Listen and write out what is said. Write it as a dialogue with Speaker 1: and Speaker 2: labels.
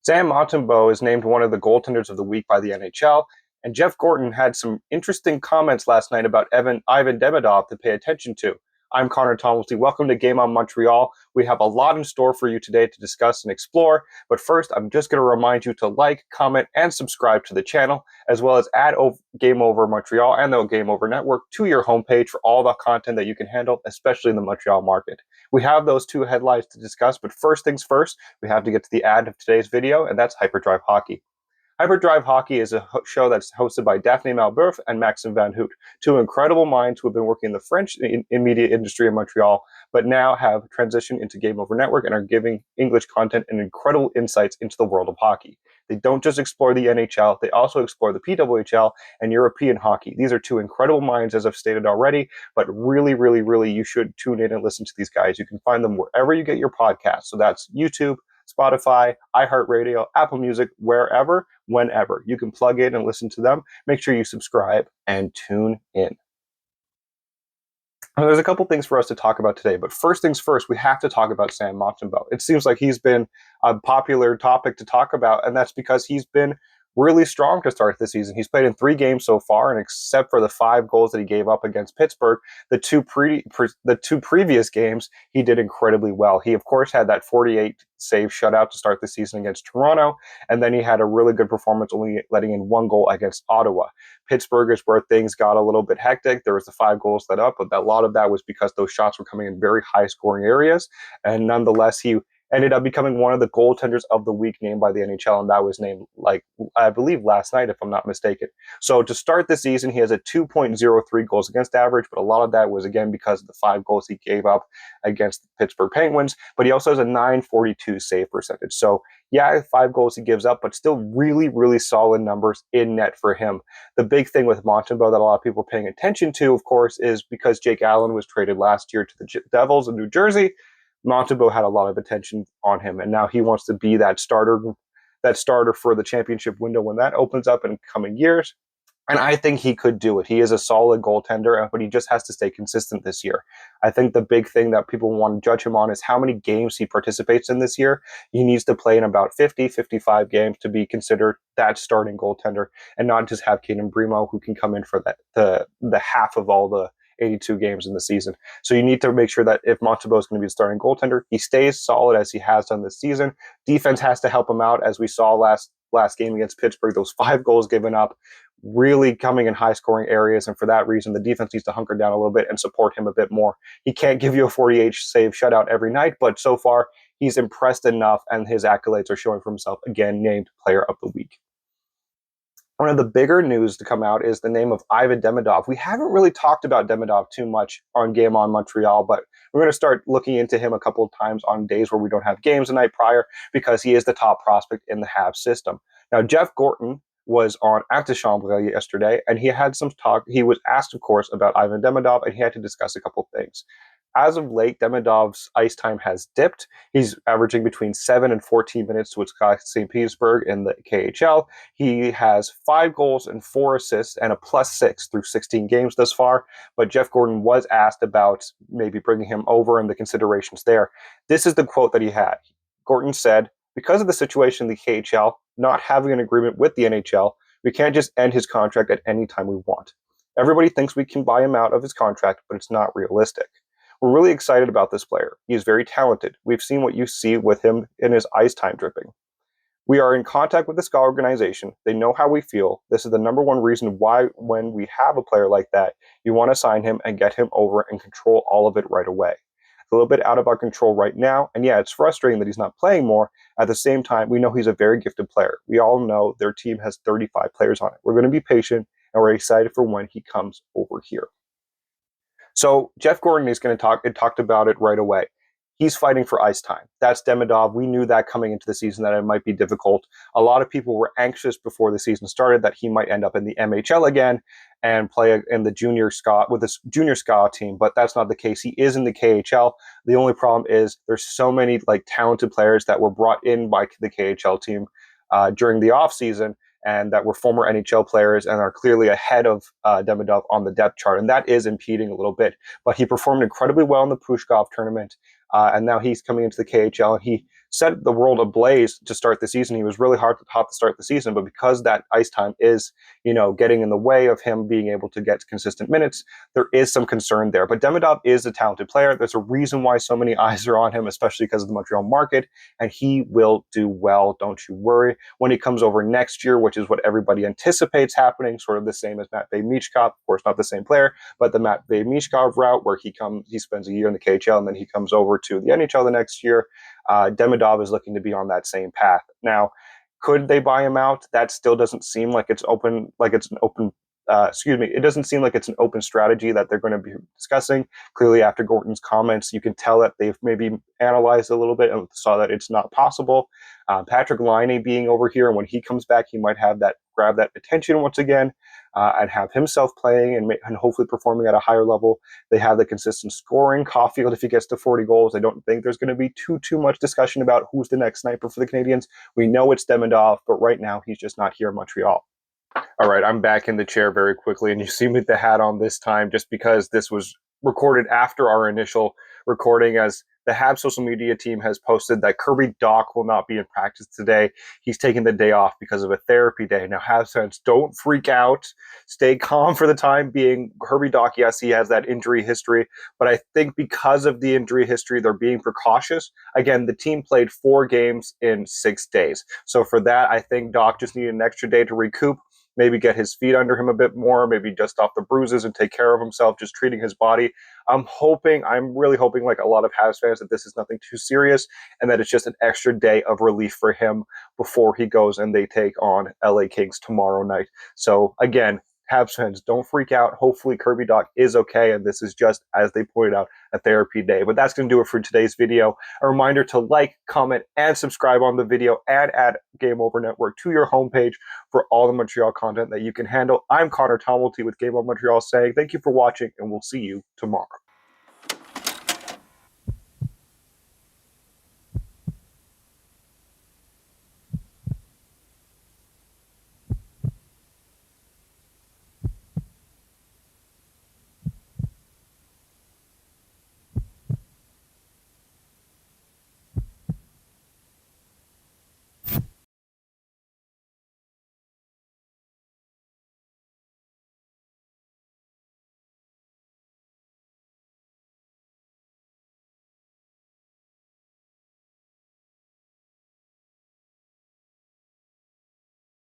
Speaker 1: Sam Montembeault is named one of the goaltenders of the week by the NHL, and Jeff Gorton had some interesting comments last night about Ivan Demidov to pay attention to. I'm Conor Tomalty. Welcome to Game On Montreal. We have a lot in store for you today to discuss and explore, but first I'm just going to remind you to like, comment, and subscribe to the channel, as well as add Game Over Montreal and the Game Over Network to your homepage for all the content that you can handle, especially in the Montreal market. We have those two headlines to discuss, but first things first, we have to get to the ad of today's video, and that's Hyperdrive Hockey. Hyperdrive Hockey is a show that's hosted by Daphne Malbeuf and Maxime Van Hoot, two incredible minds who have been working in the French media industry in Montreal, but now have transitioned into Game Over Network and are giving English content and incredible insights into the world of hockey. They don't just explore the NHL, they also explore the PWHL and European hockey. These are two incredible minds, as I've stated already, but really, you should tune in and listen to these guys. You can find them wherever you get your podcasts. So that's YouTube, Spotify, iHeartRadio, Apple Music, wherever, whenever. You can plug in and listen to them. Make sure you subscribe and tune in. Now, there's a couple things for us to talk about today, but first things first, we have to talk about Sam Montembeault. It seems like he's been a popular topic to talk about, and that's because he's been really strong to start the season. He's played in 3 games so far, and except for the 5 goals that he gave up against Pittsburgh, the two previous games, he did incredibly well. He, of course, had that 48 save shutout to start the season against Toronto, and then he had a really good performance, only letting in 1 goal against Ottawa. Pittsburgh is where things got a little bit hectic. There was the 5 goals let up, but a lot of that was because those shots were coming in very high-scoring areas, and nonetheless, he ended up becoming one of the goaltenders of the week named by the NHL, and that was named, I believe, last night, if I'm not mistaken. So to start the season, he has a 2.03 goals against average, but a lot of that was, again, because of the 5 goals he gave up against the Pittsburgh Penguins, but he also has a .942 save percentage. So, yeah, 5 goals he gives up, but still really solid numbers in net for him. The big thing with Montembeault that a lot of people are paying attention to, of course, is because Jake Allen was traded last year to the Devils in New Jersey. Montembeault had a lot of attention on him, and now he wants to be that starter for the championship window when that opens up in coming years. And I think he could do it. He is a solid goaltender, but he just has to stay consistent this year. I think the big thing that people want to judge him on is how many games he participates in this year. He needs to play in about 55 games to be considered that starting goaltender, and not just have Kaden Bremo, who can come in for the half of all the 82 games in the season. So you need to make sure that if Montembeault is going to be the starting goaltender, he stays solid as he has done this season. Defense has to help him out, as we saw last game against Pittsburgh. Those 5 goals given up, really coming in high-scoring areas, and for that reason, the defense needs to hunker down a little bit and support him a bit more. He can't give you a 48 save shutout every night, but so far, he's impressed enough, and his accolades are showing for himself, again, named Player of the Week. One of the bigger news to come out is the name of Ivan Demidov. We haven't really talked about Demidov too much on Game On Montreal, but we're going to start looking into him a couple of times on days where we don't have games the night prior, because he is the top prospect in the Habs system. Now, Jeff Gorton was on Antichambre yesterday, and he had some talk. He was asked, of course, about Ivan Demidov, and he had to discuss a couple of things. As of late, Demidov's ice time has dipped. He's averaging between 7 and 14 minutes to St. Petersburg in the KHL. He has 5 goals and 4 assists and a +6 through 16 games thus far. But Jeff Gorton was asked about maybe bringing him over and the considerations there. This is the quote that he had. Gorton said, "Because of the situation in the KHL, not having an agreement with the NHL, we can't just end his contract at any time we want. Everybody thinks we can buy him out of his contract, but it's not realistic. We're really excited about this player. He is very talented. We've seen what you see with him in his ice time dripping. We are in contact with the Ska organization. They know how we feel. This is the number one reason why, when we have a player like that, you want to sign him and get him over and control all of it right away. It's a little bit out of our control right now, and yeah, it's frustrating that he's not playing more. At the same time, we know he's a very gifted player. We all know their team has 35 players on it. We're going to be patient, and we're excited for when he comes over here." So Jeff Gorton is going to talked about it right away. He's fighting for ice time. That's Demidov. We knew that coming into the season that it might be difficult. A lot of people were anxious before the season started that he might end up in the MHL again and play in the junior Ska with this junior Ska team, but that's not the case. He is in the KHL. The only problem is there's so many talented players that were brought in by the KHL team during the offseason, and that were former NHL players and are clearly ahead of Demidov on the depth chart. And that is impeding a little bit. But he performed incredibly well in the Pushkov tournament, and now he's coming into the KHL, and he set the world ablaze to start the season. He was really hot to start the season, but because that ice time is, getting in the way of him being able to get consistent minutes, there is some concern there. But Demidov is a talented player. There's a reason why so many eyes are on him, especially because of the Montreal market, and he will do well. Don't you worry. When he comes over next year, which is what everybody anticipates happening, sort of the same as Matvei Michkov, of course, not the same player, but the Matvei Michkov route, where he spends a year in the KHL and then he comes over to the NHL the next year. Demidov is looking to be on that same path. Now, could they buy him out? That still doesn't seem like it's open, it doesn't seem like it's an open strategy that they're going to be discussing. Clearly, after Gorton's comments, you can tell that they've maybe analyzed a little bit and saw that it's not possible. Patrick Laine being over here, and when he comes back, he might grab that attention once again, and have himself playing and hopefully performing at a higher level. They have the consistent scoring. Caulfield, if he gets to 40 goals, I don't think there's going to be too much discussion about who's the next sniper for the Canadiens. We know it's Demidov, but right now he's just not here in Montreal. All right, I'm back in the chair very quickly, and you see me with the hat on this time just because this was recorded after our initial recording, as the Habs social media team has posted that Kirby Dach will not be in practice today. He's taking the day off because of a therapy day. Now, Habs fans, don't freak out. Stay calm for the time being. Kirby Dach, yes, he has that injury history, but I think because of the injury history, they're being precautious. Again, the team played 4 games in 6 days. So for that, I think Dach just needed an extra day to recoup, maybe get his feet under him a bit more, maybe dust off the bruises and take care of himself, just treating his body. I'm really hoping, like a lot of Habs fans, that this is nothing too serious and that it's just an extra day of relief for him before he goes and they take on LA Kings tomorrow night. So again, Habs fans, don't freak out. Hopefully Kirby Dach is okay, and this is just, as they pointed out, a therapy day. But that's going to do it for today's video. A reminder to like, comment, and subscribe on the video, and add Game Over Network to your homepage for all the Montreal content that you can handle. I'm Conor Tomalty with Game On Montreal saying thank you for watching, and we'll see you tomorrow.